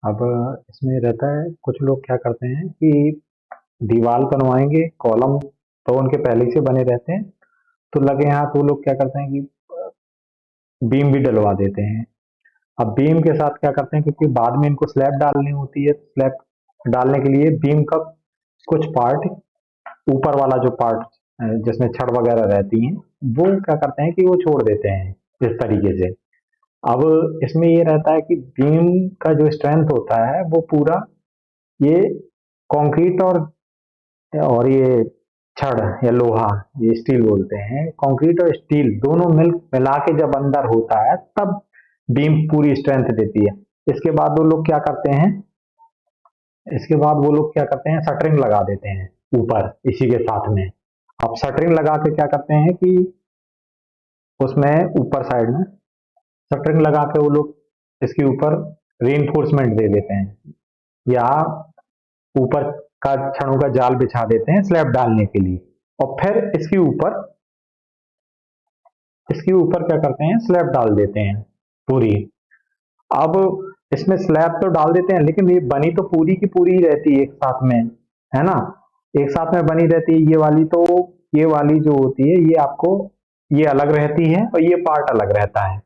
अब इसमें रहता है, कुछ लोग क्या करते हैं कि दीवार बनवाएंगे, कॉलम तो उनके पहले से बने रहते हैं, तो लगे हाथ वो लोग क्या करते हैं कि बीम भी डलवा देते हैं। अब बीम के साथ क्या करते हैं, क्योंकि बाद में इनको स्लैब डालनी होती है, स्लैब डालने के लिए बीम का कुछ पार्ट, ऊपर वाला जो पार्ट जिसमें छड़ वगैरह रहती हैं, वो क्या करते हैं कि वो छोड़ देते हैं इस तरीके से। अब इसमें ये रहता है कि बीम का जो स्ट्रेंथ होता है वो पूरा ये कंक्रीट और ये छड़ या लोहा, ये स्टील बोलते हैं, कंक्रीट और स्टील दोनों मिला के जब अंदर होता है तब बीम पूरी स्ट्रेंथ देती है। इसके बाद वो लोग क्या करते हैं, इसके बाद वो लोग क्या करते हैं, शटरिंग लगा देते हैं ऊपर इसी के साथ में। अब शटरिंग लगा के क्या करते हैं कि उसमें ऊपर साइड में शटरिंग लगा के वो लोग इसके ऊपर रीइंफोर्समेंट दे देते हैं, या ऊपर का छड़ों का जाल बिछा देते हैं स्लैब डालने के लिए। और फिर इसके ऊपर क्या करते हैं, स्लैब डाल देते हैं पूरी। अब इसमें स्लैब तो डाल देते हैं, लेकिन ये बनी तो पूरी की पूरी ही रहती है एक साथ में, है ना, एक साथ में बनी रहती है। ये वाली तो, ये वाली जो होती है ये आपको, ये अलग रहती है और ये पार्ट अलग रहता है,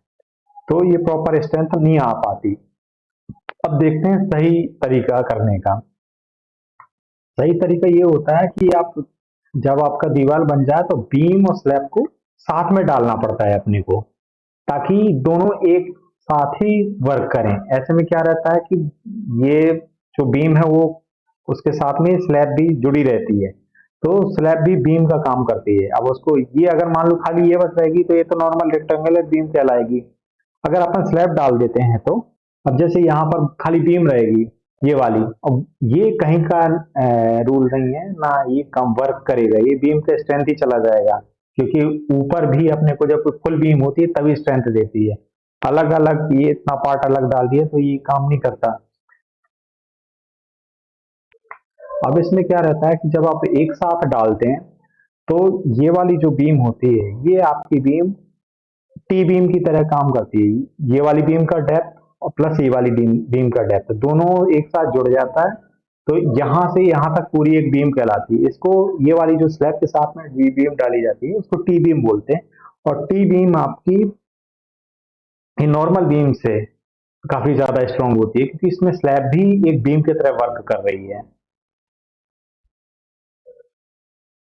तो ये प्रॉपर स्ट्रेंथ नहीं आ पाती। अब देखते हैं सही तरीका करने का। सही तरीका ये होता है कि आप जब आपका दीवार बन जाए तो बीम और स्लैब को साथ में डालना पड़ता है अपने को, ताकि दोनों एक साथ ही वर्क करें। ऐसे में क्या रहता है कि ये जो बीम है वो, उसके साथ में स्लैब भी जुड़ी रहती है, तो स्लैब भी बीम का काम करती है। अब उसको ये अगर मान लो खाली ये बस रहेगी तो ये तो नॉर्मल रेक्टेंगुलर बीम कहलाएगी। अगर अपन स्लैब डाल देते हैं तो, अब जैसे यहाँ पर खाली बीम रहेगी ये वाली, अब ये कहीं का रूल नहीं है ना, ये कम वर्क करेगा, ये बीम का स्ट्रेंथ ही चला जाएगा, क्योंकि ऊपर भी अपने को जब फुल बीम होती है तभी स्ट्रेंथ देती है। अलग अलग ये इतना पार्ट अलग डाल दिया तो ये काम नहीं करता। अब इसमें क्या रहता है कि जब आप एक साथ डालते हैं तो ये वाली जो बीम होती है ये आपकी बीम टी बीम की तरह काम करती है। ये वाली बीम का डेप्थ और प्लस ये वाली बीम का डेप्थ दोनों एक साथ जुड़ जाता है, तो यहां से यहां तक पूरी एक बीम कहलाती है। इसको, ये वाली जो स्लैब के साथ में बीम डाली जाती है उसको टी बीम बोलते हैं। और टी बीम आपकी नॉर्मल बीम से काफी ज्यादा स्ट्रांग होती है, क्योंकि इसमें स्लैब भी एक बीम की तरह वर्क कर रही है।